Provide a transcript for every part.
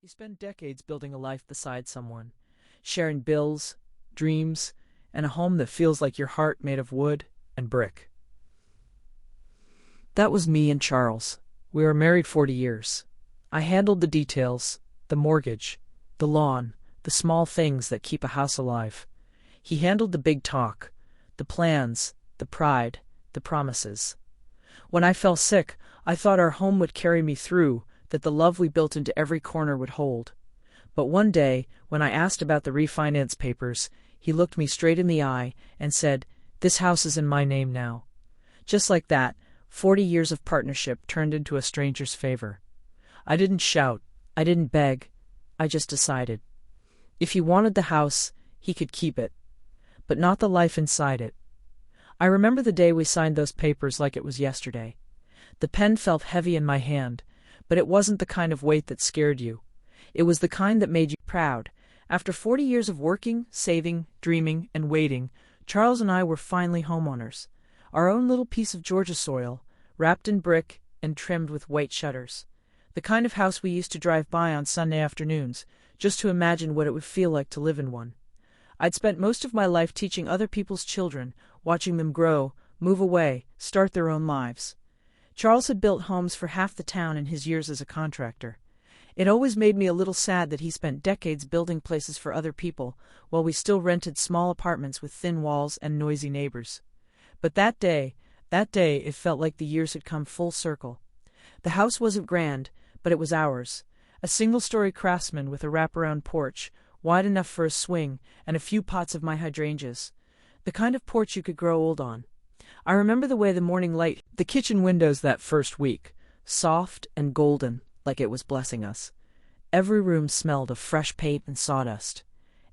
You spend decades building a life beside someone, sharing bills, dreams, and a home that feels like your heart made of wood and brick. That was me and Charles. We were married 40 years. I handled the details, the mortgage, the lawn, the small things that keep a house alive. He handled the big talk, the plans, the pride, the promises. When I fell sick, I thought our home would carry me through, that the love we built into every corner would hold. But one day, when I asked about the refinance papers, he looked me straight in the eye and said, "This house is in my name now." Just like that, 40 years of partnership turned into a stranger's favor. I didn't shout, I didn't beg, I just decided. If he wanted the house, he could keep it, but not the life inside it. I remember the day we signed those papers like it was yesterday. The pen felt heavy in my hand, but it wasn't the kind of weight that scared you. It was the kind that made you proud. After 40 years of working, saving, dreaming, and waiting, Charles and I were finally homeowners. Our own little piece of Georgia soil, wrapped in brick and trimmed with white shutters. The kind of house we used to drive by on Sunday afternoons, just to imagine what it would feel like to live in one. I'd spent most of my life teaching other people's children, watching them grow, move away, start their own lives. Charles had built homes for half the town in his years as a contractor. It always made me a little sad that he spent decades building places for other people, while we still rented small apartments with thin walls and noisy neighbors. But that day, it felt like the years had come full circle. The house wasn't grand, but it was ours. A single-story craftsman with a wraparound porch, wide enough for a swing, and a few pots of my hydrangeas. The kind of porch you could grow old on. I remember the way the morning light hit the kitchen windows that first week, soft and golden, like it was blessing us. Every room smelled of fresh paint and sawdust.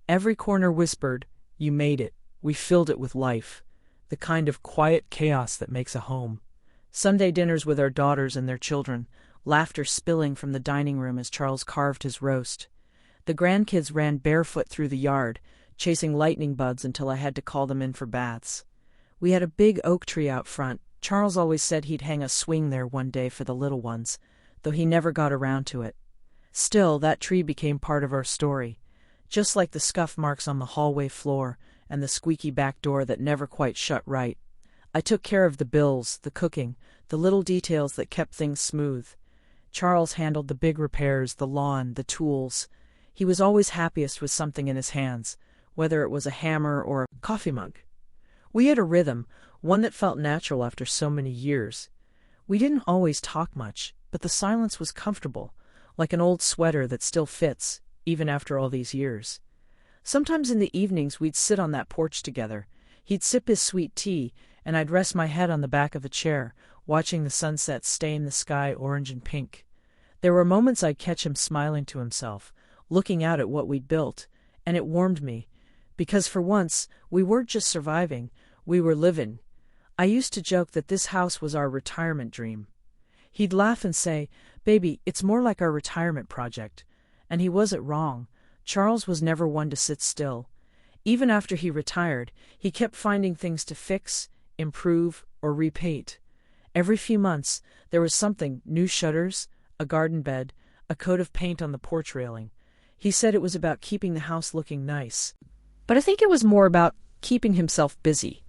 Every corner whispered, "You made it." We filled it with life. The kind of quiet chaos that makes a home. Sunday dinners with our daughters and their children, laughter spilling from the dining room as Charles carved his roast. The grandkids ran barefoot through the yard, chasing lightning bugs until I had to call them in for baths. We had a big oak tree out front. Charles always said he'd hang a swing there one day for the little ones, though he never got around to it. Still, that tree became part of our story, just like the scuff marks on the hallway floor and the squeaky back door that never quite shut right. I took care of the bills, the cooking, the little details that kept things smooth. Charles handled the big repairs, the lawn, the tools. He was always happiest with something in his hands, whether it was a hammer or a coffee mug. We had a rhythm, one that felt natural after so many years. We didn't always talk much, but the silence was comfortable, like an old sweater that still fits, even after all these years. Sometimes in the evenings we'd sit on that porch together. He'd sip his sweet tea, and I'd rest my head on the back of a chair, watching the sunset stain the sky orange and pink. There were moments I'd catch him smiling to himself, looking out at what we'd built, and it warmed me, because for once we weren't just surviving, we were living. I used to joke that this house was our retirement dream. He'd laugh and say, "Baby, it's more like our retirement project." And he wasn't wrong. Charles was never one to sit still. Even after he retired, he kept finding things to fix, improve, or repaint. Every few months, there was something: new shutters, a garden bed, a coat of paint on the porch railing. He said it was about keeping the house looking nice. But I think it was more about keeping himself busy.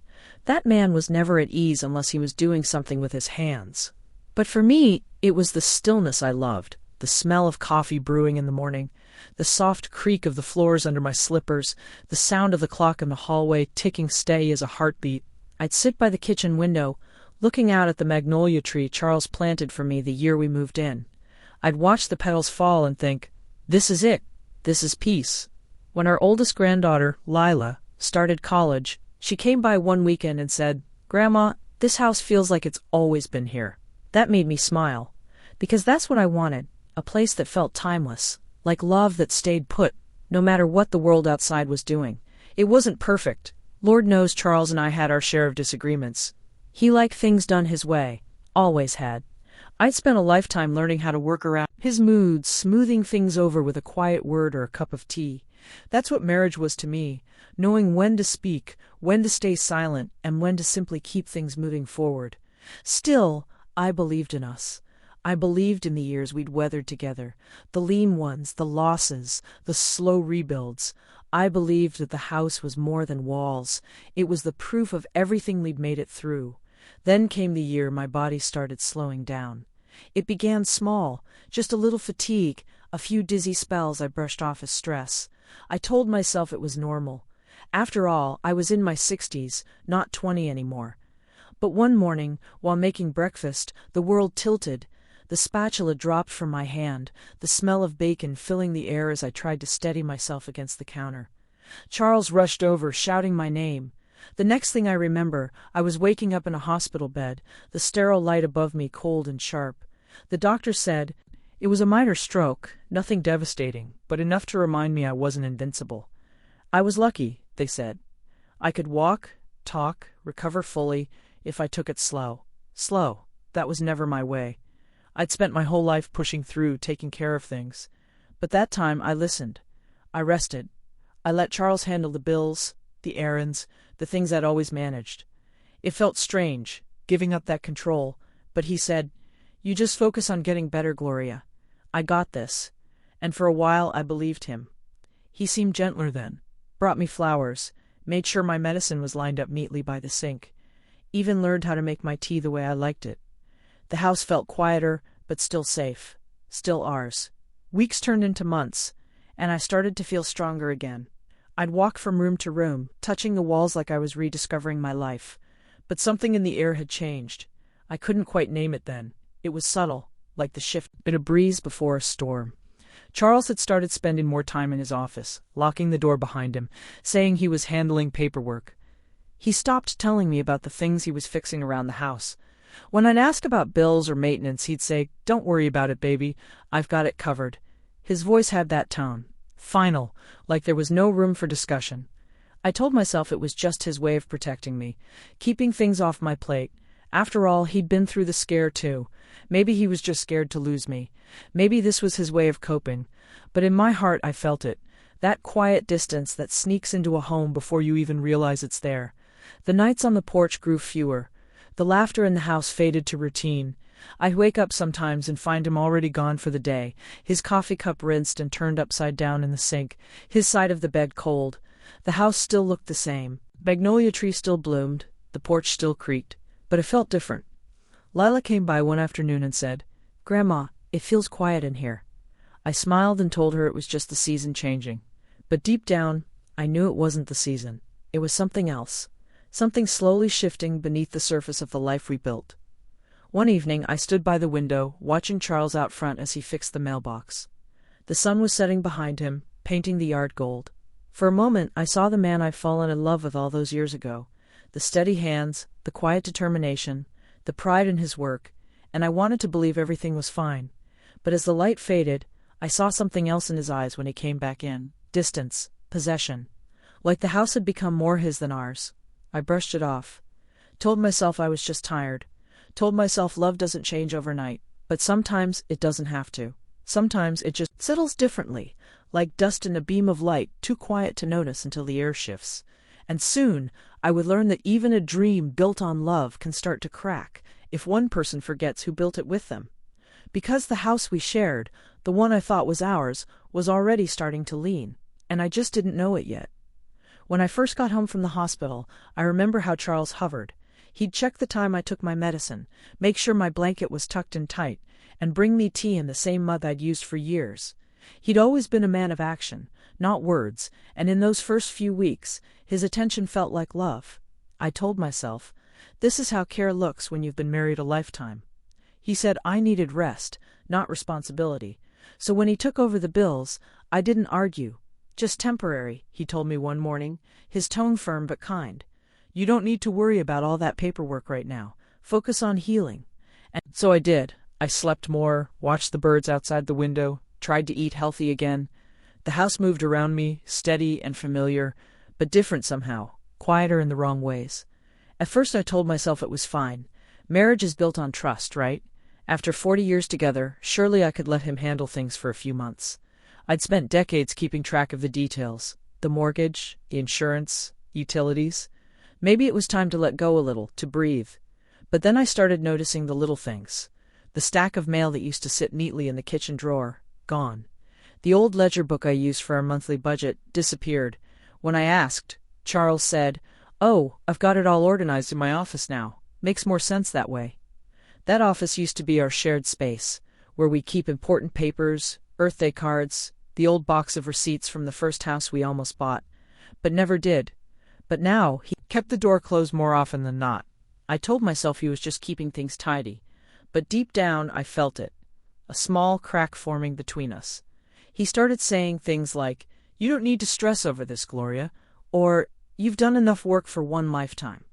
That man was never at ease unless he was doing something with his hands. But for me, it was the stillness I loved, the smell of coffee brewing in the morning, the soft creak of the floors under my slippers, the sound of the clock in the hallway ticking steady as a heartbeat. I'd sit by the kitchen window, looking out at the magnolia tree Charles planted for me the year we moved in. I'd watch the petals fall and think, "This is it. This is peace." When our oldest granddaughter, Lila, started college, she came by one weekend and said, "Grandma, this house feels like it's always been here." That made me smile, because that's what I wanted, a place that felt timeless, like love that stayed put, no matter what the world outside was doing. It wasn't perfect. Lord knows Charles and I had our share of disagreements. He liked things done his way, always had. I'd spent a lifetime learning how to work around his moods, smoothing things over with a quiet word or a cup of tea. That's what marriage was to me, knowing when to speak, when to stay silent, and when to simply keep things moving forward. Still, I believed in us. I believed in the years we'd weathered together, the lean ones, the losses, the slow rebuilds. I believed that the house was more than walls. It was the proof of everything we'd made it through. Then came the year my body started slowing down. It began small, just a little fatigue, a few dizzy spells I brushed off as stress. I told myself it was normal. After all, I was in my 60s, not 20 anymore. But one morning, while making breakfast, the world tilted. The spatula dropped from my hand, the smell of bacon filling the air as I tried to steady myself against the counter. Charles rushed over, shouting my name. The next thing I remember, I was waking up in a hospital bed, the sterile light above me cold and sharp. The doctor said, it was a minor stroke, nothing devastating, but enough to remind me I wasn't invincible. I was lucky, they said. I could walk, talk, recover fully, if I took it slow. Slow, that was never my way. I'd spent my whole life pushing through, taking care of things. But that time I listened. I rested. I let Charles handle the bills, the errands, the things I'd always managed. It felt strange, giving up that control, but he said, you just focus on getting better, Gloria. I got this. And for a while I believed him. He seemed gentler then, brought me flowers, made sure my medicine was lined up neatly by the sink, even learned how to make my tea the way I liked it. The house felt quieter, but still safe, still ours. Weeks turned into months, and I started to feel stronger again. I'd walk from room to room, touching the walls like I was rediscovering my life. But something in the air had changed. I couldn't quite name it then. It was subtle, like the shift in a breeze before a storm. Charles had started spending more time in his office, locking the door behind him, saying he was handling paperwork. He stopped telling me about the things he was fixing around the house. When I'd ask about bills or maintenance, he'd say, don't worry about it, baby. I've got it covered. His voice had that tone. Final, like there was no room for discussion. I told myself it was just his way of protecting me, keeping things off my plate. After all, he'd been through the scare too. Maybe he was just scared to lose me. Maybe this was his way of coping. But in my heart I felt it. That quiet distance that sneaks into a home before you even realize it's there. The nights on the porch grew fewer. The laughter in the house faded to routine. I'd wake up sometimes and find him already gone for the day, his coffee cup rinsed and turned upside down in the sink, his side of the bed cold. The house still looked the same. Magnolia tree still bloomed, the porch still creaked, but it felt different. Lila came by one afternoon and said, Grandma, it feels quiet in here. I smiled and told her it was just the season changing. But deep down, I knew it wasn't the season. It was something else. Something slowly shifting beneath the surface of the life we built. One evening, I stood by the window, watching Charles out front as he fixed the mailbox. The sun was setting behind him, painting the yard gold. For a moment, I saw the man I'd fallen in love with all those years ago. The steady hands, the quiet determination, the pride in his work, and I wanted to believe everything was fine. But as the light faded, I saw something else in his eyes when he came back in. Distance, possession. Like the house had become more his than ours. I brushed it off. Told myself I was just tired. Told myself love doesn't change overnight. But sometimes it doesn't have to. Sometimes it just settles differently, like dust in a beam of light, too quiet to notice until the air shifts. And soon I would learn that even a dream built on love can start to crack if one person forgets who built it with them. Because the house we shared, the one I thought was ours, was already starting to lean, and I just didn't know it yet. When I first got home from the hospital, I remember how Charles hovered. He'd check the time I took my medicine, make sure my blanket was tucked in tight, and bring me tea in the same mug I'd used for years. He'd always been a man of action, not words, and in those first few weeks, his attention felt like love. I told myself, this is how care looks when you've been married a lifetime. He said I needed rest, not responsibility. So when he took over the bills, I didn't argue. Just temporary, he told me one morning, his tone firm but kind. You don't need to worry about all that paperwork right now. Focus on healing. And so I did. I slept more, watched the birds outside the window, tried to eat healthy again. The house moved around me, steady and familiar, but different somehow, quieter in the wrong ways. At first I told myself it was fine. Marriage is built on trust, right? After 40 years together, surely I could let him handle things for a few months. I'd spent decades keeping track of the details, the mortgage, the insurance, utilities. Maybe it was time to let go a little, to breathe. But then I started noticing the little things. The stack of mail that used to sit neatly in the kitchen drawer, gone. The old ledger book I used for our monthly budget disappeared. When I asked, Charles said, "Oh, I've got it all organized in my office now. Makes more sense that way." That office used to be our shared space, where we keep important papers, birthday cards, the old box of receipts from the first house we almost bought, but never did. But now, he kept the door closed more often than not. I told myself he was just keeping things tidy, but deep down I felt it, a small crack forming between us. He started saying things like, "You don't need to stress over this, Gloria," or "You've done enough work for one lifetime."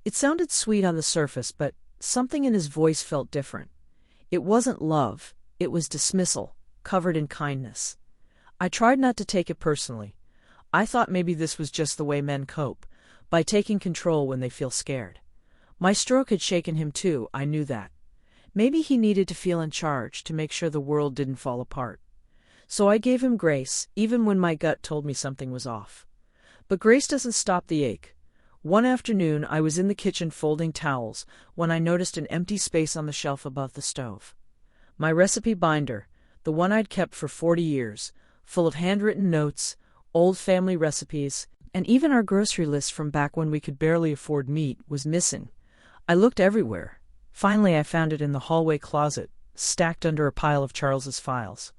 It sounded sweet on the surface, but something in his voice felt different. It wasn't love, it was dismissal, covered in kindness. I tried not to take it personally. I thought maybe this was just the way men cope, by taking control when they feel scared. My stroke had shaken him too, I knew that. Maybe he needed to feel in charge to make sure the world didn't fall apart. So I gave him grace, even when my gut told me something was off. But grace doesn't stop the ache. One afternoon I was in the kitchen folding towels when I noticed an empty space on the shelf above the stove. My recipe binder, the one I'd kept for 40 years, full of handwritten notes, old family recipes, and even our grocery list from back when we could barely afford meat, was missing. I looked everywhere. Finally I found it in the hallway closet, stacked under a pile of Charles's files.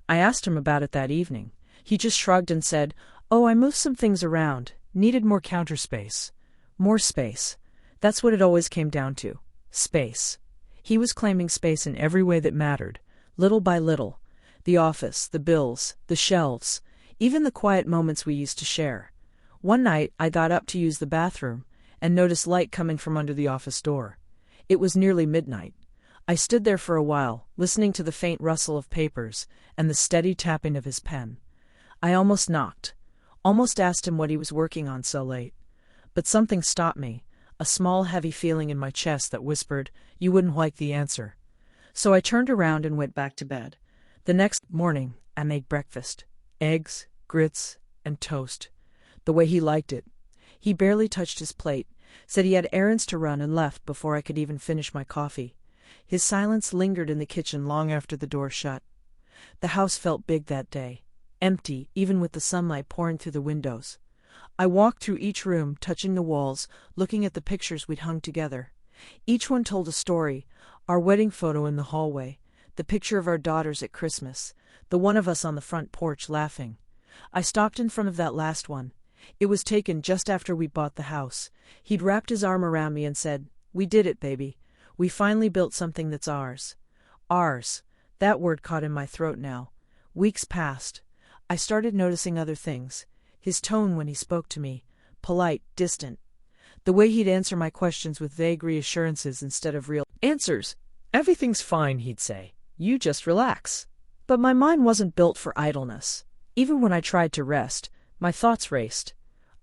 I asked him about it that evening. He just shrugged and said, "Oh, I moved some things around. Needed more counter space." More space. That's what it always came down to. Space. He was claiming space in every way that mattered, little by little. The office, the bills, the shelves, even the quiet moments we used to share. One night I got up to use the bathroom and noticed light coming from under the office door. It was nearly midnight. I stood there for a while, listening to the faint rustle of papers and the steady tapping of his pen. I almost knocked, almost asked him what he was working on so late. But something stopped me, a small heavy feeling in my chest that whispered, "You wouldn't like the answer." So I turned around and went back to bed. The next morning, I made breakfast. Eggs, grits, and toast. The way he liked it. He barely touched his plate, said he had errands to run, and left before I could even finish my coffee. His silence lingered in the kitchen long after the door shut. The house felt big that day, empty even with the sunlight pouring through the windows. I walked through each room, touching the walls, looking at the pictures we'd hung together. Each one told a story: our wedding photo in the hallway, the picture of our daughters at Christmas, the one of us on the front porch laughing. I stopped in front of that last one. It was taken just after we bought the house. He'd wrapped his arm around me and said, "We did it, baby. We finally built something that's ours." Ours. That word caught in my throat now. Weeks passed. I started noticing other things. His tone when he spoke to me, polite, distant. The way he'd answer my questions with vague reassurances instead of real answers. "Everything's fine," he'd say. "You just relax." But my mind wasn't built for idleness. Even when I tried to rest, my thoughts raced.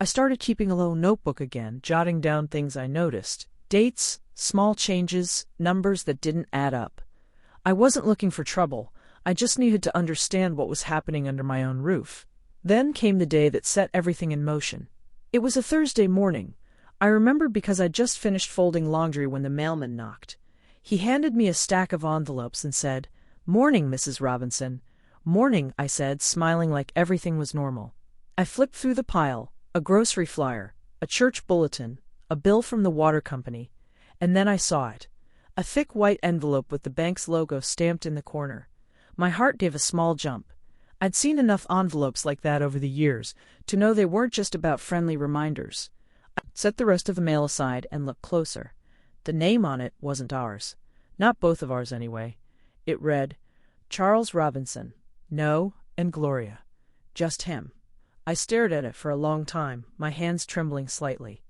I started keeping a little notebook again, jotting down things I noticed. Dates, small changes, numbers that didn't add up. I wasn't looking for trouble. I just needed to understand what was happening under my own roof. Then came the day that set everything in motion. It was a Thursday morning. I remember because I'd just finished folding laundry when the mailman knocked. He handed me a stack of envelopes and said, "Morning, Mrs. Robinson." "Morning," I said, smiling like everything was normal. I flipped through the pile, a grocery flyer, a church bulletin, a bill from the water company, and then I saw it. A thick white envelope with the bank's logo stamped in the corner. My heart gave a small jump. I'd seen enough envelopes like that over the years to know they weren't just about friendly reminders. I set the rest of the mail aside and looked closer. The name on it wasn't ours. Not both of ours, anyway. It read, Charles Robinson. No, and Gloria. Just him. I stared at it for a long time, my hands trembling slightly.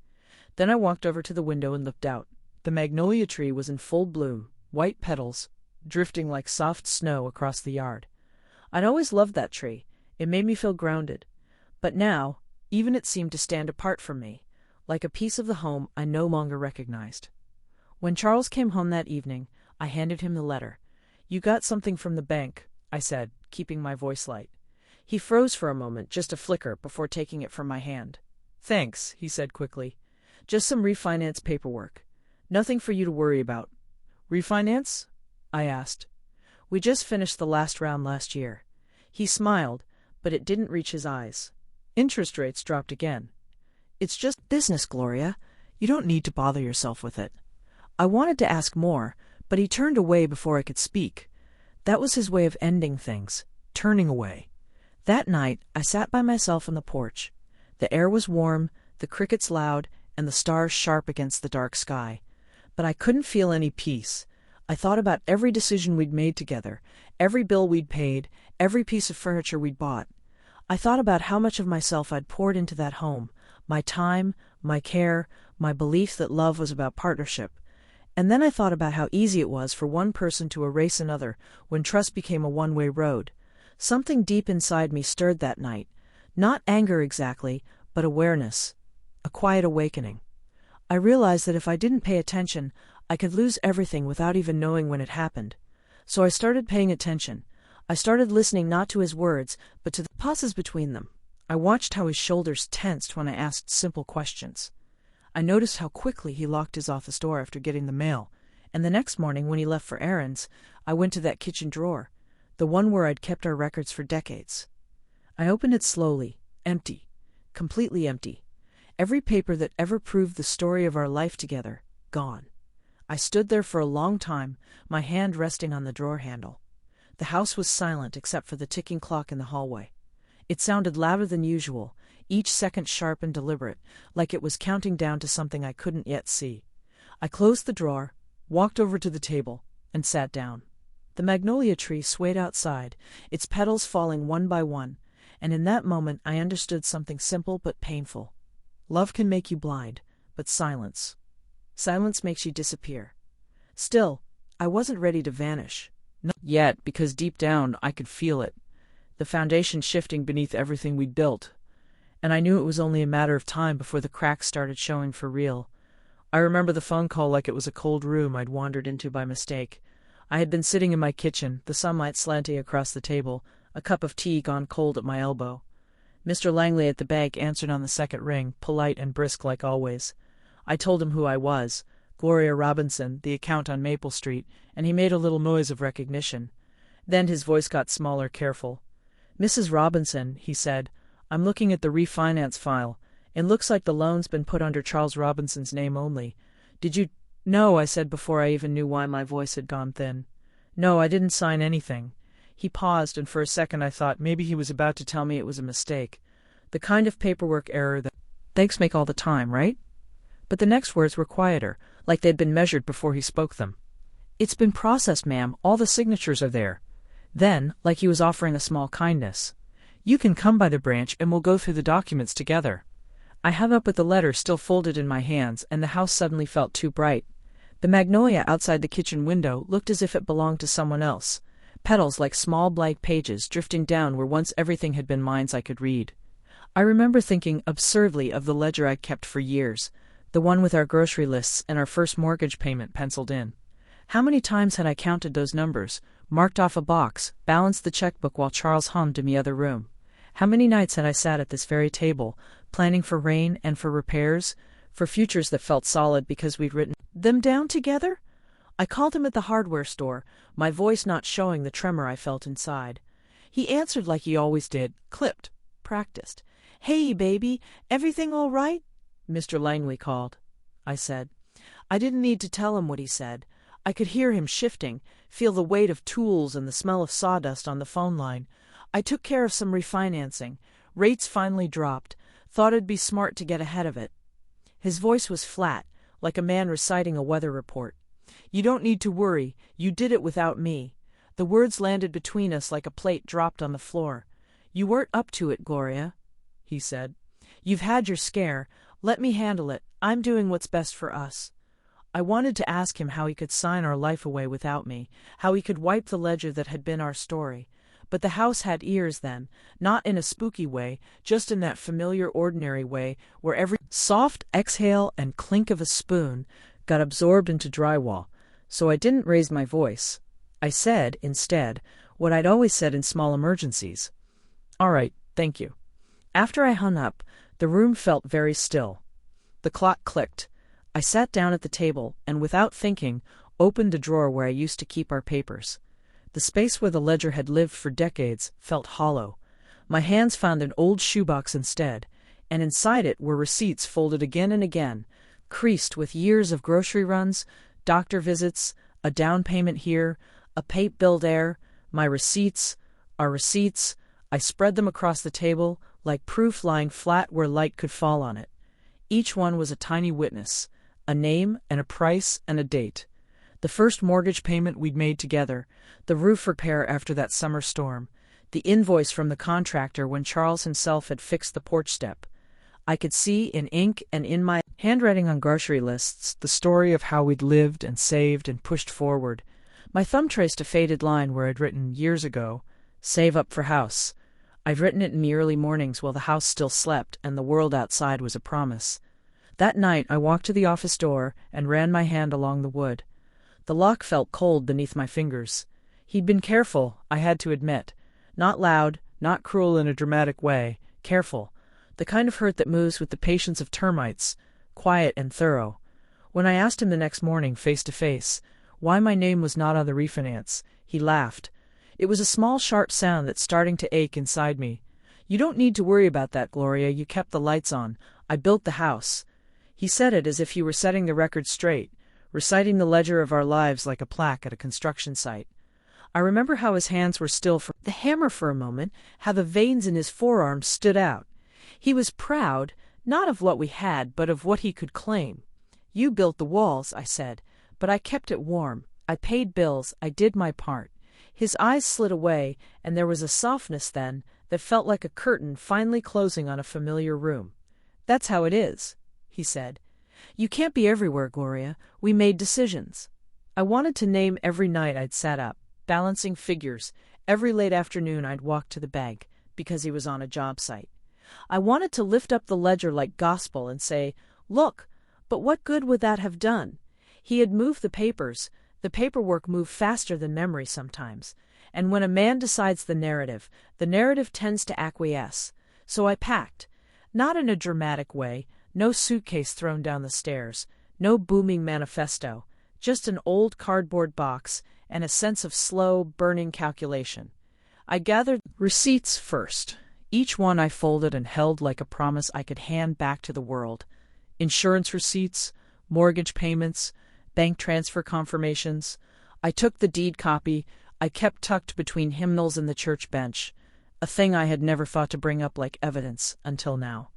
Then I walked over to the window and looked out. The magnolia tree was in full bloom, white petals, drifting like soft snow across the yard. I'd always loved that tree. It made me feel grounded. But now, even it seemed to stand apart from me, like a piece of the home I no longer recognized. When Charles came home that evening, I handed him the letter. "You got something from the bank," I said, keeping my voice light. He froze for a moment, just a flicker, before taking it from my hand. "Thanks," he said quickly. "Just some refinance paperwork. Nothing for you to worry about." "Refinance?" I asked. We just finished the last round last year. He smiled, but it didn't reach his eyes. Interest rates dropped again. It's just business, Gloria. You don't need to bother yourself with it. I wanted to ask more, but he turned away before I could speak. That was his way of ending things, turning away. That night, I sat by myself on the porch. The air was warm, the crickets loud, and the stars sharp against the dark sky. But I couldn't feel any peace. I thought about every decision we'd made together, every bill we'd paid, every piece of furniture we'd bought. I thought about how much of myself I'd poured into that home, my time, my care, my belief that love was about partnership. And then I thought about how easy it was for one person to erase another when trust became a one-way road. Something deep inside me stirred that night. Not anger exactly, but awareness. A quiet awakening. I realized that if I didn't pay attention, I could lose everything without even knowing when it happened. So I started paying attention. I started listening not to his words, but to the pauses between them. I watched how his shoulders tensed when I asked simple questions. I noticed how quickly he locked his office door after getting the mail, and the next morning when he left for errands, I went to that kitchen drawer, the one where I'd kept our records for decades. I opened it slowly, empty, completely empty. Every paper that ever proved the story of our life together, gone. I stood there for a long time, my hand resting on the drawer handle. The house was silent except for the ticking clock in the hallway. It sounded louder than usual, each second sharp and deliberate, like it was counting down to something I couldn't yet see. I closed the drawer, walked over to the table, and sat down. The magnolia tree swayed outside, its petals falling one by one, and in that moment I understood something simple but painful. Love can make you blind, but silence makes you disappear. Still, I wasn't ready to vanish. Not yet, because deep down I could feel it. The foundation shifting beneath everything we'd built. And I knew it was only a matter of time before the cracks started showing for real. I remember the phone call like it was a cold room I'd wandered into by mistake. I had been sitting in my kitchen, the sunlight slanting across the table, a cup of tea gone cold at my elbow. Mr. Langley at the bank answered on the second ring, polite and brisk like always. I told him who I was, Gloria Robinson, the account on Maple Street, and he made a little noise of recognition. Then his voice got smaller, careful. "Mrs. Robinson," he said, "I'm looking at the refinance file. It looks like the loan's been put under Charles Robinson's name only. Did you—" "No," I said before I even knew why my voice had gone thin. "No, I didn't sign anything." He paused, and for a second I thought maybe he was about to tell me it was a mistake. The kind of paperwork error that banks make all the time, right? But the next words were quieter, like they'd been measured before he spoke them. "It's been processed, ma'am. All the signatures are there." Then, like he was offering a small kindness, "You can come by the branch and we'll go through the documents together." I hung up with the letter still folded in my hands, and the house suddenly felt too bright. The magnolia outside the kitchen window looked as if it belonged to someone else. Petals like small blank pages drifting down where once everything had been lines I could read. I remember thinking absurdly of the ledger I'd kept for years, the one with our grocery lists and our first mortgage payment penciled in. How many times had I counted those numbers, marked off a box, balanced the checkbook while Charles hummed in the other room? How many nights had I sat at this very table, planning for rain and for repairs, for futures that felt solid because we'd written them down together? I called him at the hardware store, my voice not showing the tremor I felt inside. He answered like he always did, clipped, practiced. "Hey, baby, everything all right?" Mr. Langley called. I said. I didn't need to tell him what he said. I could hear him shifting, feel the weight of tools and the smell of sawdust on the phone line. I took care of some refinancing. Rates finally dropped. Thought it'd be smart to get ahead of it. His voice was flat, like a man reciting a weather report. "You don't need to worry. You did it without me." The words landed between us like a plate dropped on the floor. "You weren't up to it, Gloria," he said. "You've had your scare. Let me handle it. I'm doing what's best for us." I wanted to ask him how he could sign our life away without me, how he could wipe the ledger that had been our story. But the house had ears then, not in a spooky way, just in that familiar ordinary way where every soft exhale and clink of a spoon got absorbed into drywall. So I didn't raise my voice. I said, instead, what I'd always said in small emergencies. "All right, thank you." After I hung up, the room felt very still. The clock clicked. I sat down at the table and, without thinking, opened a drawer where I used to keep our papers. The space where the ledger had lived for decades felt hollow. My hands found an old shoebox instead, and inside it were receipts folded again and again, creased with years of grocery runs, doctor visits, a down payment here, a pay bill there, my receipts, our receipts. I spread them across the table, like proof lying flat where light could fall on it. Each one was a tiny witness, a name and a price and a date. The first mortgage payment we'd made together, the roof repair after that summer storm, the invoice from the contractor when Charles himself had fixed the porch step. I could see in ink and in my handwriting on grocery lists the story of how we'd lived and saved and pushed forward. My thumb traced a faded line where I'd written years ago, "Save up for house." I'd written it in the early mornings while the house still slept and the world outside was a promise. That night I walked to the office door and ran my hand along the wood. The lock felt cold beneath my fingers. He'd been careful, I had to admit. Not loud, not cruel in a dramatic way, careful. The kind of hurt that moves with the patience of termites, quiet and thorough. When I asked him the next morning, face to face, why my name was not on the refinance, he laughed. It was a small, sharp sound that's starting to ache inside me. "You don't need to worry about that, Gloria. You kept the lights on. I built the house." He said it as if he were setting the record straight, reciting the ledger of our lives like a plaque at a construction site. I remember how his hands were still for the hammer for a moment, how the veins in his forearms stood out. He was proud, not of what we had, but of what he could claim. "You built the walls," I said, "but I kept it warm. I paid bills. I did my part." His eyes slid away, and there was a softness then that felt like a curtain finally closing on a familiar room. "That's how it is," he said. "You can't be everywhere, Gloria. We made decisions." I wanted to name every night I'd sat up, balancing figures, every late afternoon I'd walked to the bank, because he was on a job site. I wanted to lift up the ledger like gospel and say, "Look," but what good would that have done? He had moved the papers. The paperwork moved faster than memory sometimes, and when a man decides the narrative tends to acquiesce. So I packed. Not in a dramatic way, no suitcase thrown down the stairs, no booming manifesto, just an old cardboard box and a sense of slow, burning calculation. I gathered receipts first. Each one I folded and held like a promise I could hand back to the world. Insurance receipts, mortgage payments, bank transfer confirmations. I took the deed copy I kept tucked between hymnals and the church bench, a thing I had never thought to bring up like evidence until now.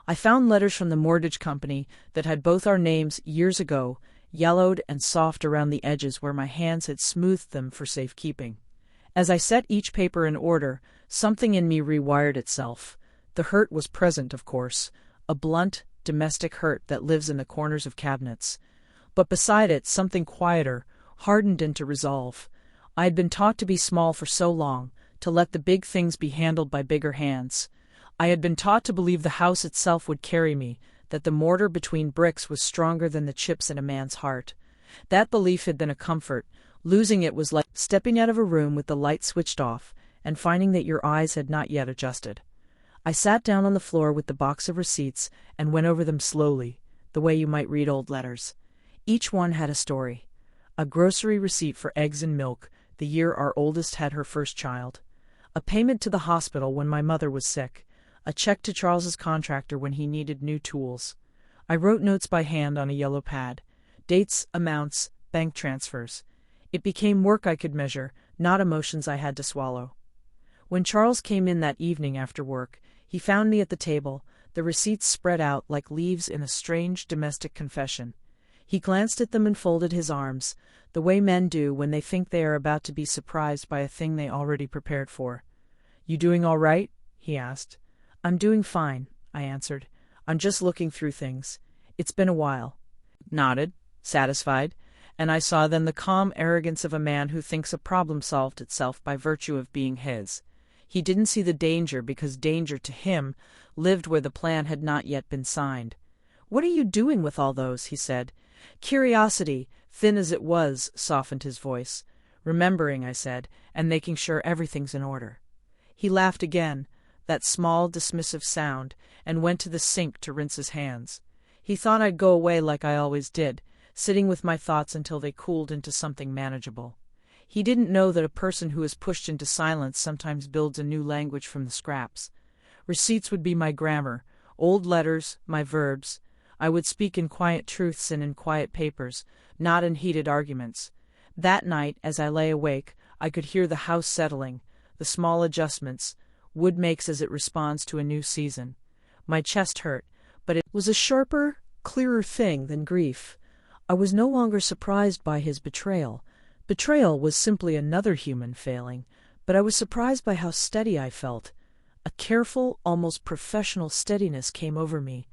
I found letters from the mortgage company that had both our names years ago, yellowed and soft around the edges where my hands had smoothed them for safekeeping. As I set each paper in order, something in me rewired itself. The hurt was present, of course, a blunt, domestic hurt that lives in the corners of cabinets. But beside it, something quieter, hardened into resolve. I had been taught to be small for so long, to let the big things be handled by bigger hands. I had been taught to believe the house itself would carry me, that the mortar between bricks was stronger than the chips in a man's heart. That belief had been a comfort. Losing it was like stepping out of a room with the light switched off, and finding that your eyes had not yet adjusted. I sat down on the floor with the box of receipts and went over them slowly, the way you might read old letters. Each one had a story. A grocery receipt for eggs and milk, the year our oldest had her first child. A payment to the hospital when my mother was sick. A check to Charles's contractor when he needed new tools. I wrote notes by hand on a yellow pad. Dates, amounts, bank transfers. It became work I could measure, not emotions I had to swallow. When Charles came in that evening after work, he found me at the table, the receipts spread out like leaves in a strange domestic confession. He glanced at them and folded his arms, the way men do when they think they are about to be surprised by a thing they already prepared for. "You doing all right?" he asked. "I'm doing fine," I answered. "I'm just looking through things. It's been a while." Nodded, satisfied, and I saw then the calm arrogance of a man who thinks a problem solved itself by virtue of being his. He didn't see the danger because danger to him lived where the plan had not yet been signed. "What are you doing with all those?" he said. Curiosity, thin as it was, softened his voice. "Remembering," I said, "and making sure everything's in order." He laughed again, that small, dismissive sound, and went to the sink to rinse his hands. He thought I'd go away like I always did, sitting with my thoughts until they cooled into something manageable. He didn't know that a person who is pushed into silence sometimes builds a new language from the scraps. Receipts would be my grammar, old letters, my verbs. I would speak in quiet truths and in quiet papers, not in heated arguments. That night, as I lay awake, I could hear the house settling, the small adjustments wood makes as it responds to a new season. My chest hurt, but it was a sharper, clearer thing than grief. I was no longer surprised by his betrayal. Betrayal was simply another human failing, but I was surprised by how steady I felt. A careful, almost professional steadiness came over me.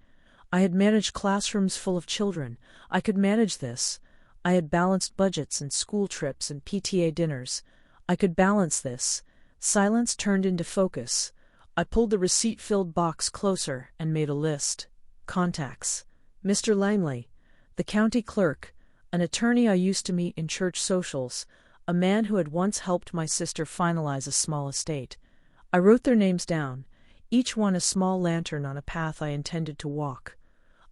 I had managed classrooms full of children. I could manage this. I had balanced budgets and school trips and PTA dinners. I could balance this. Silence turned into focus. I pulled the receipt-filled box closer and made a list. Contacts. Mr. Langley, the county clerk, an attorney I used to meet in church socials, a man who had once helped my sister finalize a small estate. I wrote their names down, each one a small lantern on a path I intended to walk.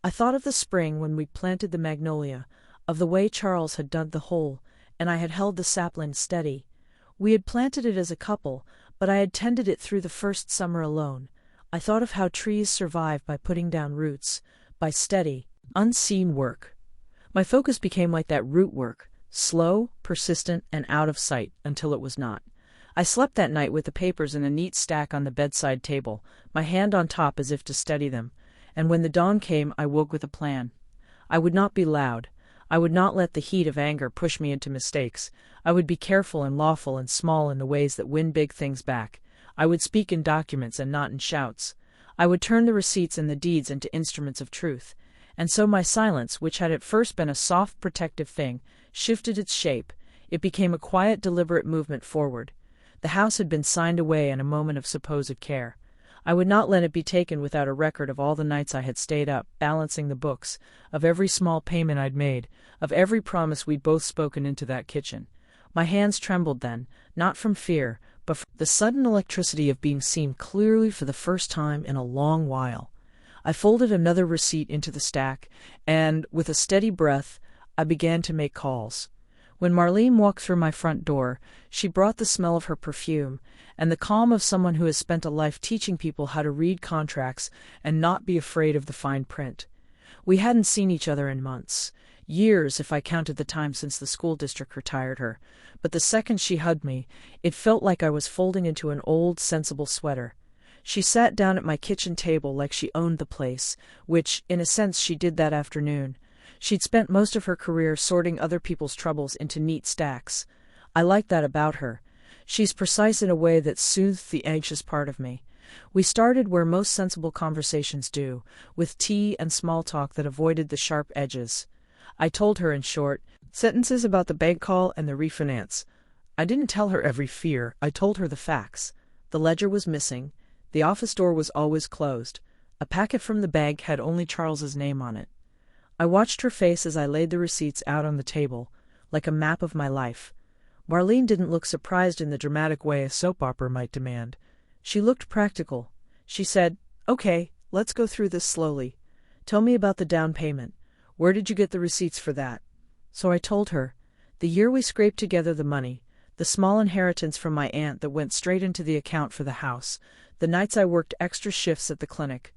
I thought of the spring when we planted the magnolia, of the way Charles had dug the hole, and I had held the sapling steady. We had planted it as a couple, but I had tended it through the first summer alone. I thought of how trees survive by putting down roots, by steady, unseen work. My focus became like that root work, slow, persistent, and out of sight until it was not. I slept that night with the papers in a neat stack on the bedside table, my hand on top as if to steady them, and when the dawn came I woke with a plan. I would not be loud. I would not let the heat of anger push me into mistakes. I would be careful and lawful and small in the ways that win big things back. I would speak in documents and not in shouts. I would turn the receipts and the deeds into instruments of truth. And so my silence, which had at first been a soft, protective thing, shifted its shape. It became a quiet, deliberate movement forward. The house had been signed away in a moment of supposed care. I would not let it be taken without a record of all the nights I had stayed up, balancing the books, of every small payment I'd made, of every promise we'd both spoken into that kitchen. My hands trembled then, not from fear, but from the sudden electricity of being seen clearly for the first time in a long while. I folded another receipt into the stack, and, with a steady breath, I began to make calls. When Marlene walked through my front door, she brought the smell of her perfume, and the calm of someone who has spent a life teaching people how to read contracts and not be afraid of the fine print. We hadn't seen each other in months, years if I counted the time since the school district retired her, but the second she hugged me, it felt like I was folding into an old, sensible sweater. She sat down at my kitchen table like she owned the place, which, in a sense, she did that afternoon. She'd spent most of her career sorting other people's troubles into neat stacks. I liked that about her. She's precise in a way that soothed the anxious part of me. We started where most sensible conversations do, with tea and small talk that avoided the sharp edges. I told her, in short, sentences about the bank call and the refinance. I didn't tell her every fear, I told her the facts. The ledger was missing. The office door was always closed. A packet from the bank had only Charles's name on it. I watched her face as I laid the receipts out on the table, like a map of my life. Marlene didn't look surprised in the dramatic way a soap opera might demand. She looked practical. She said, "Okay, let's go through this slowly. Tell me about the down payment. Where did you get the receipts for that?" So I told her. The year we scraped together the money, the small inheritance from my aunt that went straight into the account for the house, the nights I worked extra shifts at the clinic.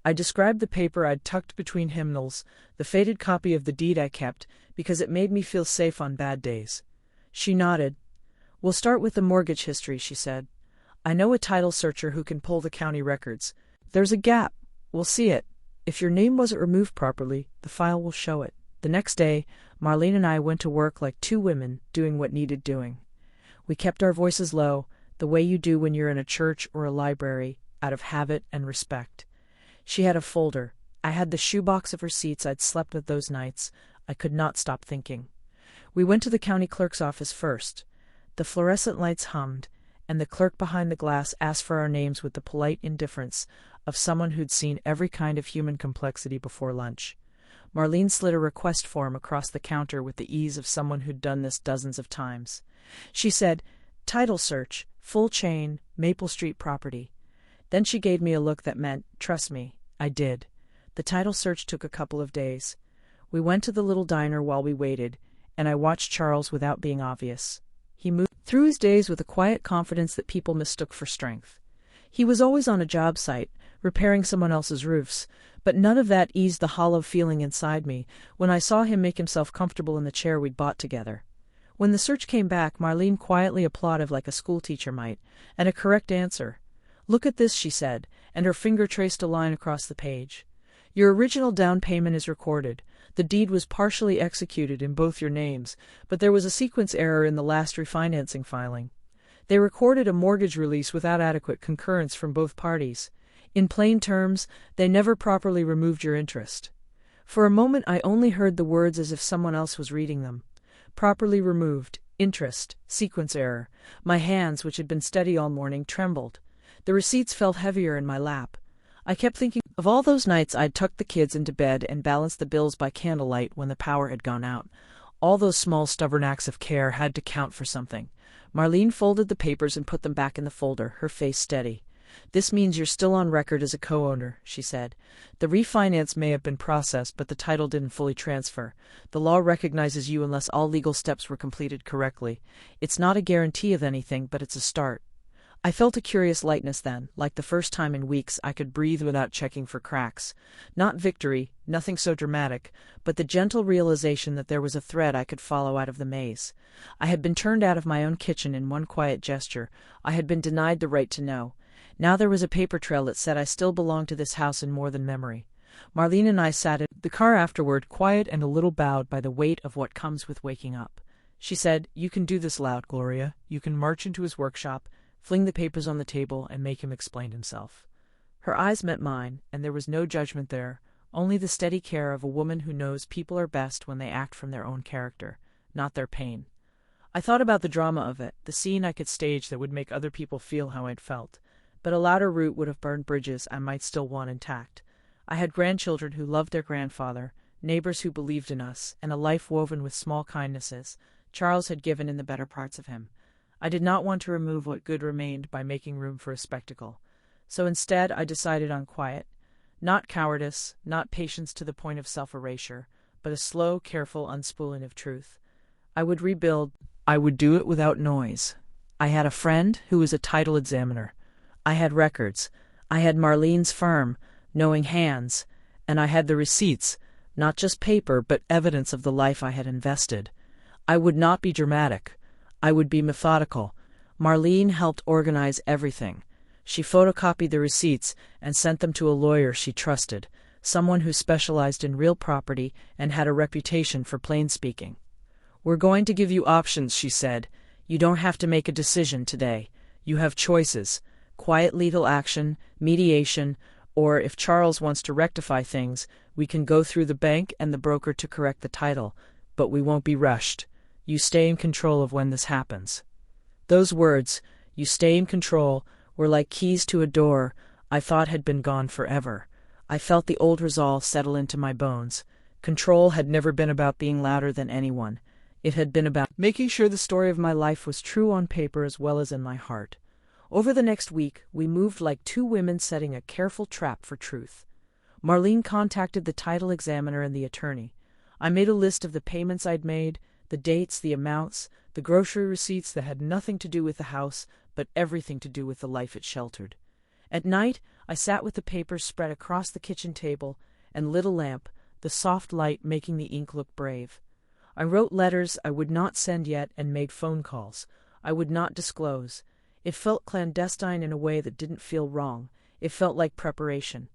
I described the paper I'd tucked between hymnals, the faded copy of the deed I kept, because it made me feel safe on bad days. She nodded. "We'll start with the mortgage history," she said. "I know a title searcher who can pull the county records. There's a gap. We'll see it. If your name wasn't removed properly, the file will show it." The next day, Marlene and I went to work like two women, doing what needed doing. We kept our voices low, the way you do when you're in a church or a library, out of habit and respect. She had a folder. I had the shoebox of receipts I'd slept with those nights. I could not stop thinking. We went to the county clerk's office first. The fluorescent lights hummed, and the clerk behind the glass asked for our names with the polite indifference of someone who'd seen every kind of human complexity before lunch. Marlene slid a request form across the counter with the ease of someone who'd done this dozens of times. She said, "Title search, full chain, Maple Street property." Then she gave me a look that meant, "Trust me." I did. The title search took a couple of days. We went to the little diner while we waited, and I watched Charles without being obvious. He moved through his days with a quiet confidence that people mistook for strength. He was always on a job site, repairing someone else's roofs, but none of that eased the hollow feeling inside me when I saw him make himself comfortable in the chair we'd bought together. When the search came back, Marlene quietly applauded like a schoolteacher might, and a correct answer. "Look at this," she said, and her finger traced a line across the page. "Your original down payment is recorded. The deed was partially executed in both your names, but there was a sequence error in the last refinancing filing. They recorded a mortgage release without adequate concurrence from both parties. In plain terms, they never properly removed your interest." For a moment I only heard the words as if someone else was reading them. Properly removed, interest, sequence error. My hands, which had been steady all morning, trembled. The receipts felt heavier in my lap. I kept thinking of all those nights I'd tucked the kids into bed and balanced the bills by candlelight when the power had gone out. All those small stubborn acts of care had to count for something. Marlene folded the papers and put them back in the folder, her face steady. "This means you're still on record as a co-owner," she said. "The refinance may have been processed, but the title didn't fully transfer. The law recognizes you unless all legal steps were completed correctly. It's not a guarantee of anything, but it's a start." I felt a curious lightness then, like the first time in weeks I could breathe without checking for cracks. Not victory, nothing so dramatic, but the gentle realization that there was a thread I could follow out of the maze. I had been turned out of my own kitchen in one quiet gesture. I had been denied the right to know. Now there was a paper trail that said I still belonged to this house in more than memory. Marlene and I sat in the car afterward, quiet and a little bowed by the weight of what comes with waking up. She said, "You can do this loud, Gloria. You can march into his workshop, fling the papers on the table, and make him explain himself." Her eyes met mine, and there was no judgment there, only the steady care of a woman who knows people are best when they act from their own character, not their pain. I thought about the drama of it, the scene I could stage that would make other people feel how I'd felt. But a louder route would have burned bridges I might still want intact. I had grandchildren who loved their grandfather, neighbors who believed in us, and a life woven with small kindnesses Charles had given in the better parts of him. I did not want to remove what good remained by making room for a spectacle. So instead I decided on quiet. Not cowardice, not patience to the point of self-erasure, but a slow, careful unspooling of truth. I would rebuild. I would do it without noise. I had a friend who was a title examiner. I had records. I had Marlene's firm, knowing hands, and I had the receipts, not just paper, but evidence of the life I had invested. I would not be dramatic. I would be methodical. Marlene helped organize everything. She photocopied the receipts and sent them to a lawyer she trusted, someone who specialized in real property and had a reputation for plain speaking. "We're going to give you options," she said. "You don't have to make a decision today. You have choices. Quiet legal action, mediation, or if Charles wants to rectify things, we can go through the bank and the broker to correct the title, but we won't be rushed. You stay in control of when this happens." Those words, "you stay in control," were like keys to a door I thought had been gone forever. I felt the old resolve settle into my bones. Control had never been about being louder than anyone. It had been about making sure the story of my life was true on paper as well as in my heart. Over the next week, we moved like two women setting a careful trap for truth. Marlene contacted the title examiner and the attorney. I made a list of the payments I'd made, the dates, the amounts, the grocery receipts that had nothing to do with the house, but everything to do with the life it sheltered. At night, I sat with the papers spread across the kitchen table and lit a lamp, the soft light making the ink look brave. I wrote letters I would not send yet and made phone calls I would not disclose. It felt clandestine in a way that didn't feel wrong. It felt like preparation.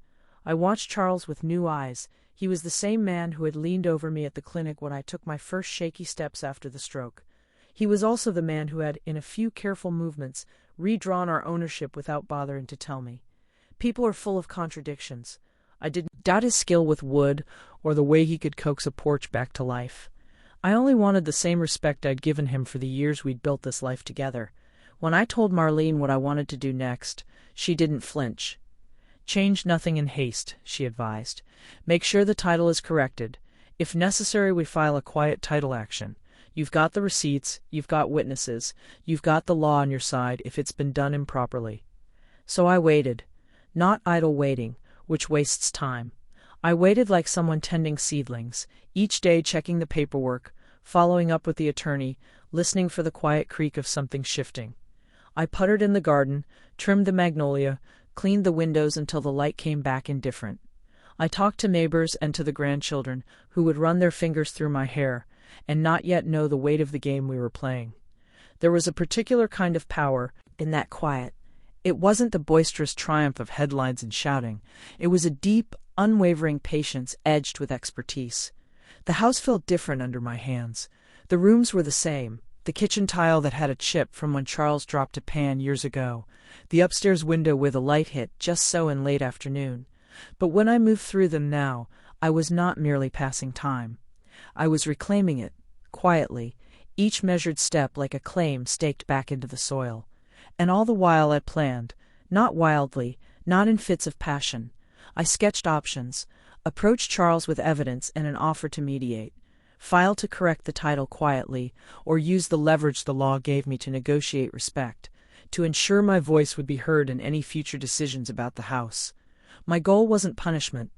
I watched Charles with new eyes. He was the same man who had leaned over me at the clinic when I took my first shaky steps after the stroke. He was also the man who had, in a few careful movements, redrawn our ownership without bothering to tell me. People are full of contradictions. I didn't doubt his skill with wood or the way he could coax a porch back to life. I only wanted the same respect I'd given him for the years we'd built this life together. When I told Marlene what I wanted to do next, she didn't flinch. "Change nothing in haste," she advised. "Make sure the title is corrected. If necessary, we file a quiet title action. You've got the receipts, you've got witnesses, you've got the law on your side if it's been done improperly." So I waited. Not idle waiting, which wastes time. I waited like someone tending seedlings, each day checking the paperwork, following up with the attorney, listening for the quiet creak of something shifting. I puttered in the garden, trimmed the magnolia, cleaned the windows until the light came back indifferent. I talked to neighbors and to the grandchildren, who would run their fingers through my hair, and not yet know the weight of the game we were playing. There was a particular kind of power in that quiet. It wasn't the boisterous triumph of headlines and shouting. It was a deep, unwavering patience edged with expertise. The house felt different under my hands. The rooms were the same. The kitchen tile that had a chip from when Charles dropped a pan years ago. The upstairs window where the light hit just so in late afternoon. But when I moved through them now, I was not merely passing time. I was reclaiming it, quietly, each measured step like a claim staked back into the soil. And all the while I planned, not wildly, not in fits of passion. I sketched options, approached Charles with evidence and an offer to mediate, filed to correct the title quietly, or use the leverage the law gave me to negotiate respect, to ensure my voice would be heard in any future decisions about the house. My goal wasn't punishment.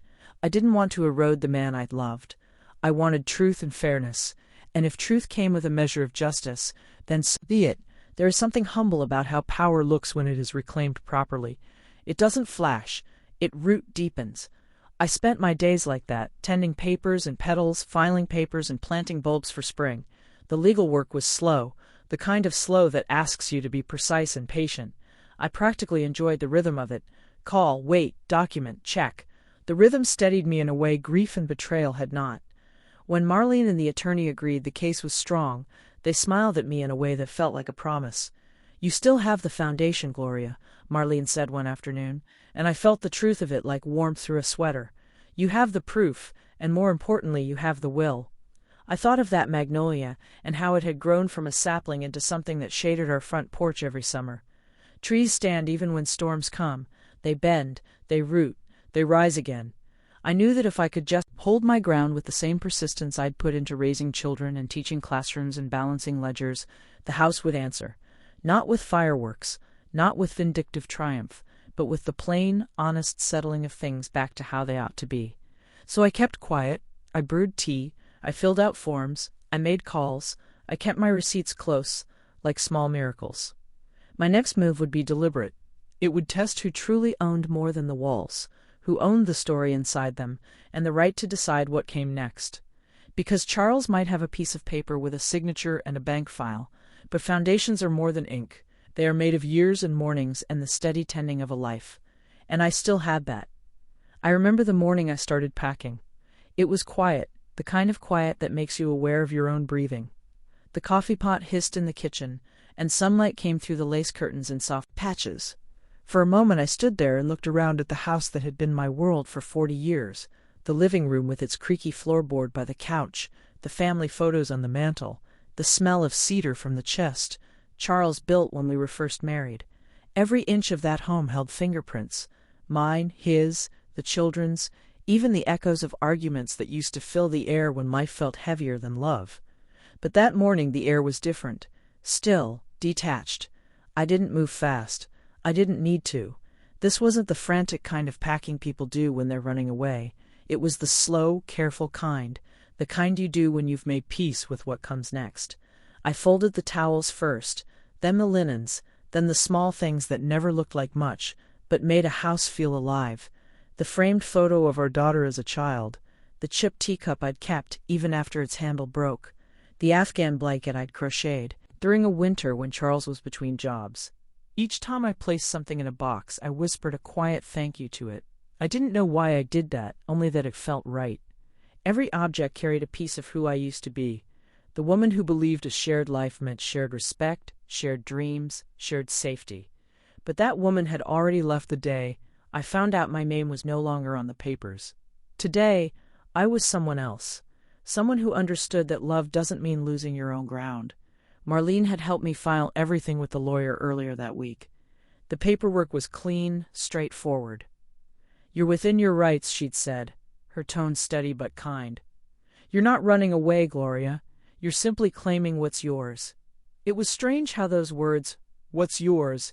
I didn't want to erode the man I'd loved. I wanted truth and fairness, and if truth came with a measure of justice, then so be it. There is something humble about how power looks when it is reclaimed properly. It doesn't flash, it root deepens. I spent my days like that, tending papers and petals, filing papers and planting bulbs for spring. The legal work was slow, the kind of slow that asks you to be precise and patient. I practically enjoyed the rhythm of it. Call, wait, document, check. The rhythm steadied me in a way grief and betrayal had not. When Marlene and the attorney agreed the case was strong, they smiled at me in a way that felt like a promise. "You still have the foundation, Gloria," Marlene said one afternoon, and I felt the truth of it like warmth through a sweater. "You have the proof, and more importantly, you have the will." I thought of that magnolia, and how it had grown from a sapling into something that shaded our front porch every summer. Trees stand even when storms come. They bend, they root, they rise again. I knew that if I could just hold my ground with the same persistence I'd put into raising children and teaching classrooms and balancing ledgers, the house would answer. Not with fireworks, not with vindictive triumph, but with the plain, honest settling of things back to how they ought to be. So I kept quiet, I brewed tea, I filled out forms, I made calls, I kept my receipts close, like small miracles. My next move would be deliberate. It would test who truly owned more than the walls, who owned the story inside them, and the right to decide what came next. Because Charles might have a piece of paper with a signature and a bank file, but foundations are more than ink. They are made of years and mornings and the steady tending of a life. And I still had that. I remember the morning I started packing. It was quiet, the kind of quiet that makes you aware of your own breathing. The coffee pot hissed in the kitchen, and sunlight came through the lace curtains in soft patches. For a moment I stood there and looked around at the house that had been my world for 40 years, the living room with its creaky floorboard by the couch, the family photos on the mantel, the smell of cedar from the chest Charles built when we were first married. Every inch of that home held fingerprints, mine, his, the children's, even the echoes of arguments that used to fill the air when life felt heavier than love. But that morning the air was different, still, detached. I didn't move fast. I didn't need to. This wasn't the frantic kind of packing people do when they're running away. It was the slow, careful kind, the kind you do when you've made peace with what comes next. I folded the towels first, then the linens, then the small things that never looked like much, but made a house feel alive. The framed photo of our daughter as a child, the chipped teacup I'd kept even after its handle broke, the Afghan blanket I'd crocheted during a winter when Charles was between jobs. Each time I placed something in a box, I whispered a quiet thank you to it. I didn't know why I did that, only that it felt right. Every object carried a piece of who I used to be. The woman who believed a shared life meant shared respect, shared dreams, shared safety. But that woman had already left the day I found out my name was no longer on the papers. Today, I was someone else. Someone who understood that love doesn't mean losing your own ground. Marlene had helped me file everything with the lawyer earlier that week. The paperwork was clean, straightforward. "You're within your rights," she'd said, her tone steady but kind. "You're not running away, Gloria. You're simply claiming what's yours." It was strange how those words, "what's yours,"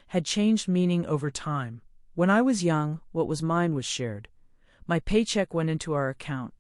had changed meaning over time. When I was young, what was mine was shared. My paycheck went into our account.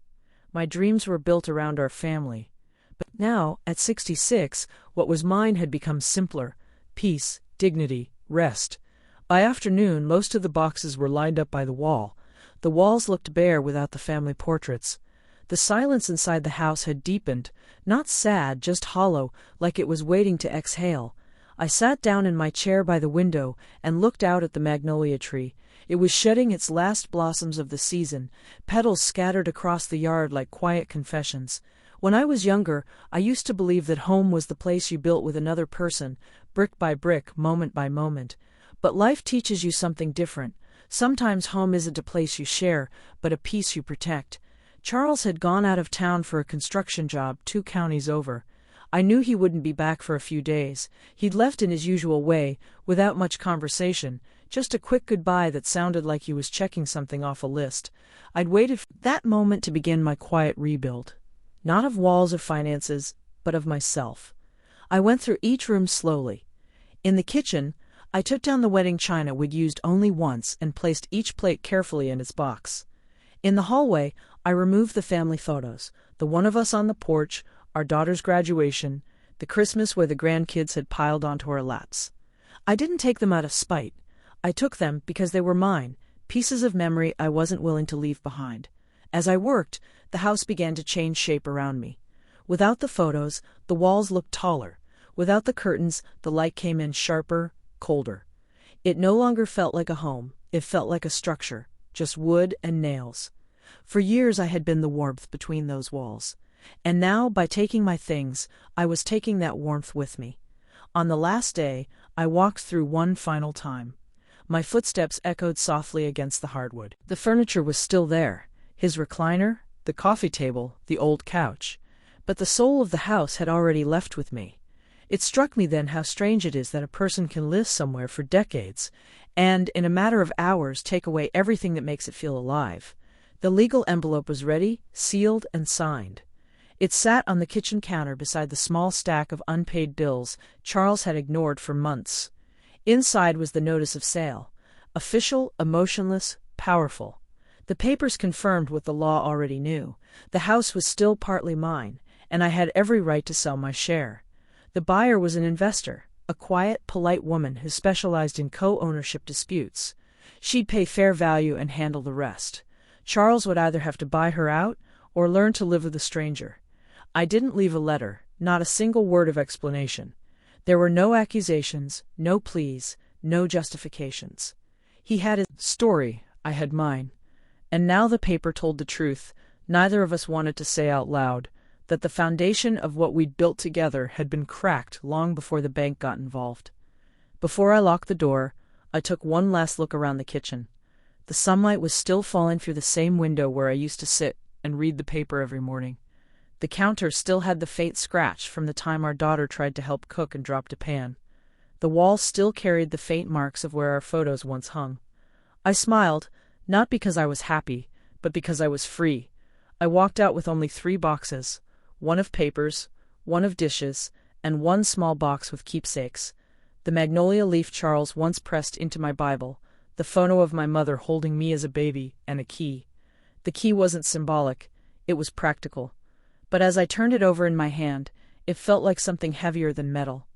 My dreams were built around our family. But now, at 66, what was mine had become simpler: peace, dignity, rest. By afternoon, most of the boxes were lined up by the wall. The walls looked bare without the family portraits. The silence inside the house had deepened, not sad, just hollow, like it was waiting to exhale. I sat down in my chair by the window and looked out at the magnolia tree. It was shedding its last blossoms of the season, petals scattered across the yard like quiet confessions. When I was younger, I used to believe that home was the place you built with another person, brick by brick, moment by moment. But life teaches you something different. Sometimes home isn't a place you share, but a piece you protect. Charles had gone out of town for a construction job 2 counties over. I knew he wouldn't be back for a few days. He'd left in his usual way, without much conversation, just a quick goodbye that sounded like he was checking something off a list. I'd waited for that moment to begin my quiet rebuild. Not of walls or finances, but of myself. I went through each room slowly. In the kitchen, I took down the wedding china we'd used only once and placed each plate carefully in its box. In the hallway, I removed the family photos, the one of us on the porch, our daughter's graduation, the Christmas where the grandkids had piled onto our laps. I didn't take them out of spite. I took them because they were mine, pieces of memory I wasn't willing to leave behind. As I worked, the house began to change shape around me. Without the photos, the walls looked taller. Without the curtains, the light came in sharper, colder. It no longer felt like a home, it felt like a structure, just wood and nails. For years I had been the warmth between those walls. And now, by taking my things, I was taking that warmth with me. On the last day, I walked through one final time. My footsteps echoed softly against the hardwood. The furniture was still there, his recliner, the coffee table, the old couch. But the soul of the house had already left with me. It struck me then how strange it is that a person can live somewhere for decades, and, in a matter of hours, take away everything that makes it feel alive. The legal envelope was ready, sealed, and signed. It sat on the kitchen counter beside the small stack of unpaid bills Charles had ignored for months. Inside was the notice of sale. Official, emotionless, powerful. The papers confirmed what the law already knew. The house was still partly mine, and I had every right to sell my share. The buyer was an investor, a quiet, polite woman who specialized in co-ownership disputes. She'd pay fair value and handle the rest. Charles would either have to buy her out or learn to live with a stranger. I didn't leave a letter, not a single word of explanation. There were no accusations, no pleas, no justifications. He had his story, I had mine. And now the paper told the truth. Neither of us wanted to say out loud that the foundation of what we'd built together had been cracked long before the bank got involved. Before I locked the door, I took one last look around the kitchen. The sunlight was still falling through the same window where I used to sit and read the paper every morning. The counter still had the faint scratch from the time our daughter tried to help cook and dropped a pan. The wall still carried the faint marks of where our photos once hung. I smiled, not because I was happy, but because I was free. I walked out with only 3 boxes, one of papers, one of dishes, and one small box with keepsakes. The magnolia leaf Charles once pressed into my Bible, the photo of my mother holding me as a baby, and a key. The key wasn't symbolic, it was practical. But as I turned it over in my hand, it felt like something heavier than metal.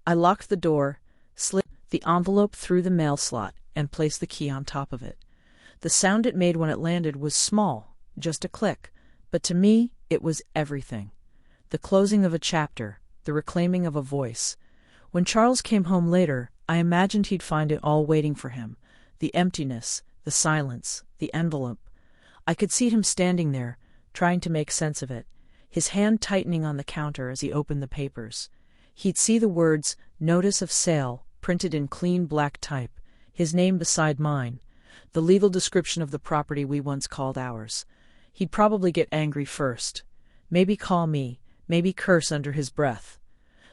I locked the door, slid the envelope through the mail slot, and placed the key on top of it. The sound it made when it landed was small, just a click, but to me, it was everything. The closing of a chapter, the reclaiming of a voice. When Charles came home later, I imagined he'd find it all waiting for him. The emptiness, the silence, the envelope. I could see him standing there, trying to make sense of it, his hand tightening on the counter as he opened the papers. He'd see the words, "Notice of Sale," printed in clean black type, his name beside mine, the legal description of the property we once called ours. He'd probably get angry first, maybe call me, maybe curse under his breath.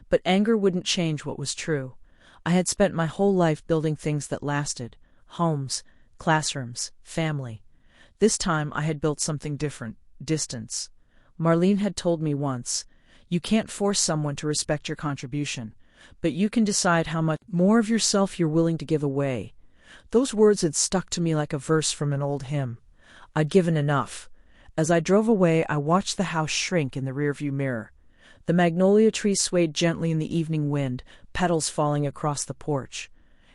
But anger wouldn't change what was true. I had spent my whole life building things that lasted: homes, classrooms, family. This time I had built something different: distance. Marlene had told me once, "You can't force someone to respect your contribution, but you can decide how much more of yourself you're willing to give away." Those words had stuck to me like a verse from an old hymn. I'd given enough. As I drove away, I watched the house shrink in the rearview mirror. The magnolia tree swayed gently in the evening wind, petals falling across the porch.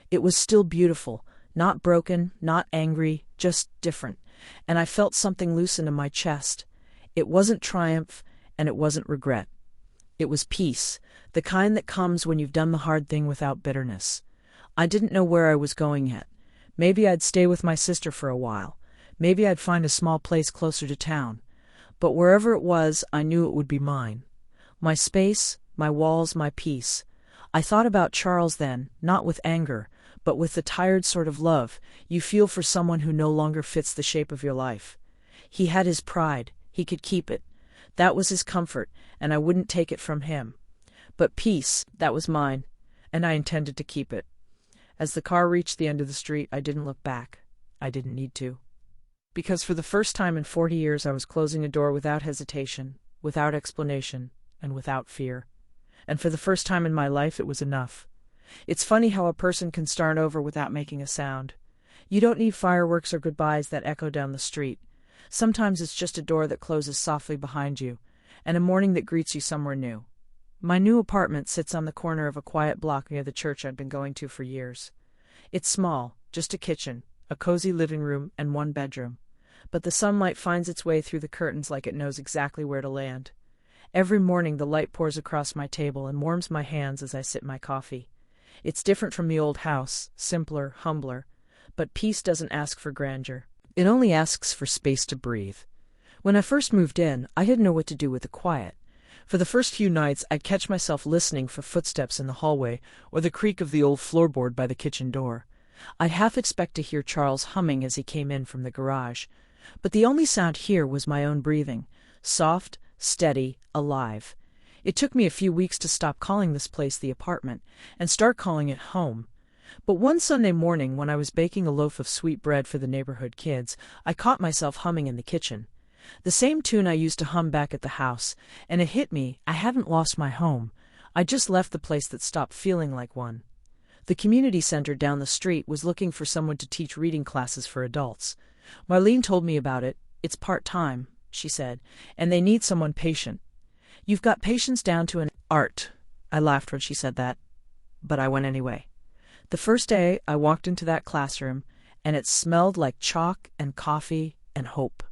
It was still beautiful, not broken, not angry, just different, and I felt something loosen in my chest. It wasn't triumph, and it wasn't regret. It was peace, the kind that comes when you've done the hard thing without bitterness. I didn't know where I was going yet. Maybe I'd stay with my sister for a while. Maybe I'd find a small place closer to town. But wherever it was, I knew it would be mine. My space, my walls, my peace. I thought about Charles then, not with anger, but with the tired sort of love you feel for someone who no longer fits the shape of your life. He had his pride, he could keep it. That was his comfort, and I wouldn't take it from him. But peace, that was mine, and I intended to keep it. As the car reached the end of the street, I didn't look back. I didn't need to. Because for the first time in 40 years I was closing a door without hesitation, without explanation, and without fear. And for the first time in my life it was enough. It's funny how a person can start over without making a sound. You don't need fireworks or goodbyes that echo down the street. Sometimes it's just a door that closes softly behind you, and a morning that greets you somewhere new. My new apartment sits on the corner of a quiet block near the church I'd been going to for years. It's small, just a kitchen, a cozy living room, and one bedroom. But the sunlight finds its way through the curtains like it knows exactly where to land. Every morning the light pours across my table and warms my hands as I sip my coffee. It's different from the old house, simpler, humbler. But peace doesn't ask for grandeur. It only asks for space to breathe. When I first moved in, I didn't know what to do with the quiet. For the first few nights, I'd catch myself listening for footsteps in the hallway or the creak of the old floorboard by the kitchen door. I'd half expect to hear Charles humming as he came in from the garage. But the only sound here was my own breathing, soft, steady, alive. It took me a few weeks to stop calling this place the apartment and start calling it home. But one Sunday morning, when I was baking a loaf of sweet bread for the neighborhood kids, I caught myself humming in the kitchen. The same tune I used to hum back at the house, and it hit me, I hadn't lost my home. I just left the place that stopped feeling like one. The community center down the street was looking for someone to teach reading classes for adults. Marlene told me about it. It's part-time, she said, and they need someone patient. You've got patience down to an art. I laughed when she said that, but I went anyway. The first day I walked into that classroom, and it smelled like chalk and coffee and hope.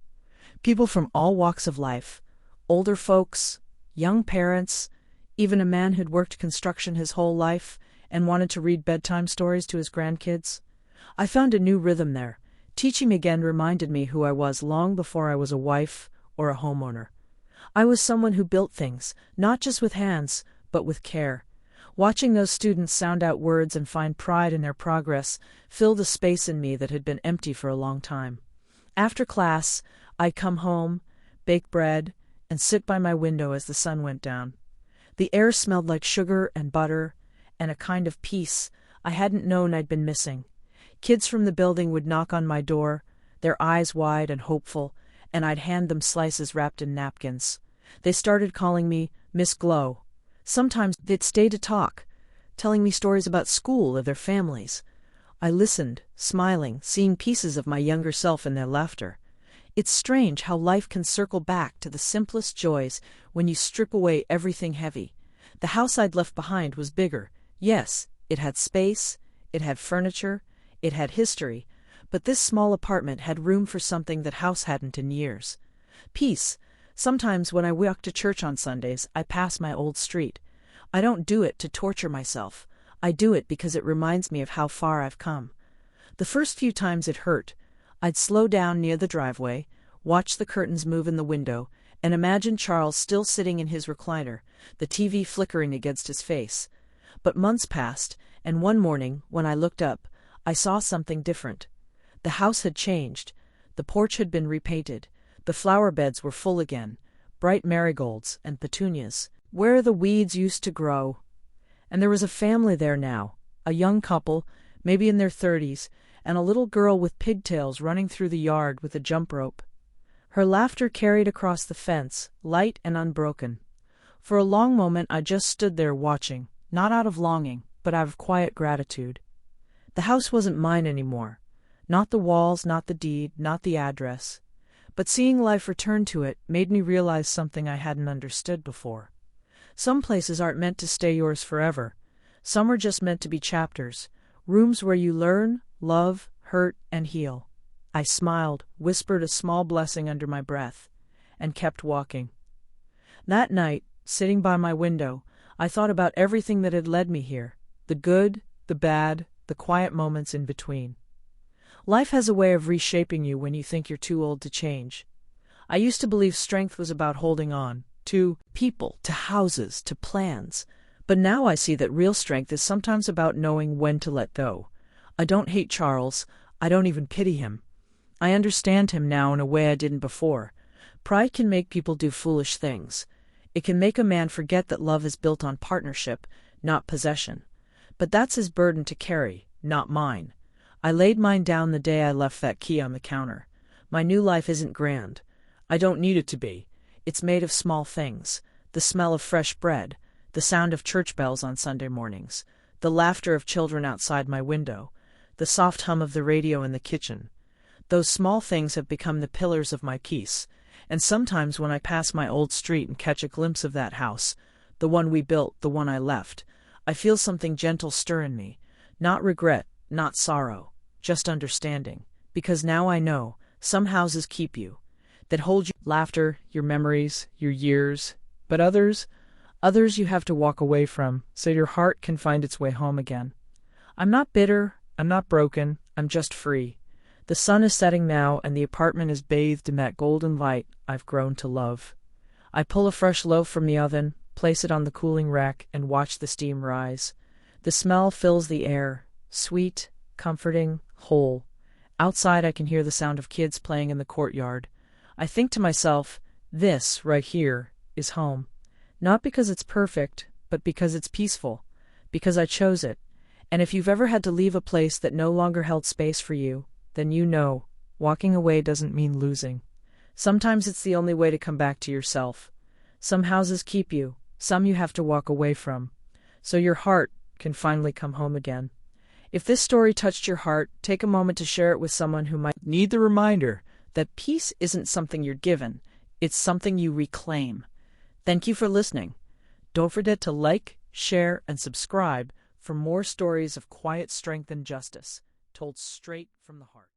People from all walks of life, older folks, young parents, even a man who'd worked construction his whole life and wanted to read bedtime stories to his grandkids. I found a new rhythm there. Teaching again reminded me who I was long before I was a wife or a homeowner. I was someone who built things, not just with hands, but with care. Watching those students sound out words and find pride in their progress filled a space in me that had been empty for a long time. After class, I'd come home, bake bread, and sit by my window as the sun went down. The air smelled like sugar and butter, and a kind of peace I hadn't known I'd been missing. Kids from the building would knock on my door, their eyes wide and hopeful, and I'd hand them slices wrapped in napkins. They started calling me Miss Glow. Sometimes they'd stay to talk, telling me stories about school or their families. I listened, smiling, seeing pieces of my younger self in their laughter. It's strange how life can circle back to the simplest joys when you strip away everything heavy. The house I'd left behind was bigger. Yes, it had space, it had furniture, it had history, but this small apartment had room for something that house hadn't in years. Peace. Sometimes when I walk to church on Sundays, I pass my old street. I don't do it to torture myself. I do it because it reminds me of how far I've come. The first few times it hurt. I'd slow down near the driveway, watch the curtains move in the window, and imagine Charles still sitting in his recliner, the TV flickering against his face. But months passed, and one morning, when I looked up, I saw something different. The house had changed. The porch had been repainted. The flower beds were full again, bright marigolds and petunias, where the weeds used to grow. And there was a family there now, a young couple, maybe in their 30s, and a little girl with pigtails running through the yard with a jump rope. Her laughter carried across the fence, light and unbroken. For a long moment I just stood there watching, not out of longing, but out of quiet gratitude. The house wasn't mine anymore. Not the walls, not the deed, not the address. But seeing life return to it made me realize something I hadn't understood before. Some places aren't meant to stay yours forever. Some are just meant to be chapters, rooms where you learn, love, hurt, and heal. I smiled, whispered a small blessing under my breath, and kept walking. That night, sitting by my window, I thought about everything that had led me here, the good, the bad, the quiet moments in between. Life has a way of reshaping you when you think you're too old to change. I used to believe strength was about holding on, to people, to houses, to plans. But now I see that real strength is sometimes about knowing when to let go. I don't hate Charles. I don't even pity him. I understand him now in a way I didn't before. Pride can make people do foolish things. It can make a man forget that love is built on partnership, not possession. But that's his burden to carry, not mine. I laid mine down the day I left that key on the counter. My new life isn't grand. I don't need it to be. It's made of small things. The smell of fresh bread, the sound of church bells on Sunday mornings, the laughter of children outside my window, the soft hum of the radio in the kitchen. Those small things have become the pillars of my peace, and sometimes when I pass my old street and catch a glimpse of that house, the one we built, the one I left, I feel something gentle stir in me. Not regret, not sorrow, just understanding. Because now I know, some houses keep you, that hold your laughter, your memories, your years, but others you have to walk away from, so your heart can find its way home again. I'm not bitter, I'm not broken, I'm just free. The sun is setting now, and the apartment is bathed in that golden light I've grown to love. I pull a fresh loaf from the oven, place it on the cooling rack, and watch the steam rise. The smell fills the air, sweet, comforting, whole. Outside I can hear the sound of kids playing in the courtyard. I think to myself, this, right here, is home. Not because it's perfect, but because it's peaceful. Because I chose it. And if you've ever had to leave a place that no longer held space for you, then you know, walking away doesn't mean losing. Sometimes it's the only way to come back to yourself. Some houses keep you, some you have to walk away from, so your heart can finally come home again. If this story touched your heart, take a moment to share it with someone who might need the reminder that peace isn't something you're given, it's something you reclaim. Thank you for listening. Don't forget to like, share, and subscribe for more stories of quiet strength and justice, told straight from the heart.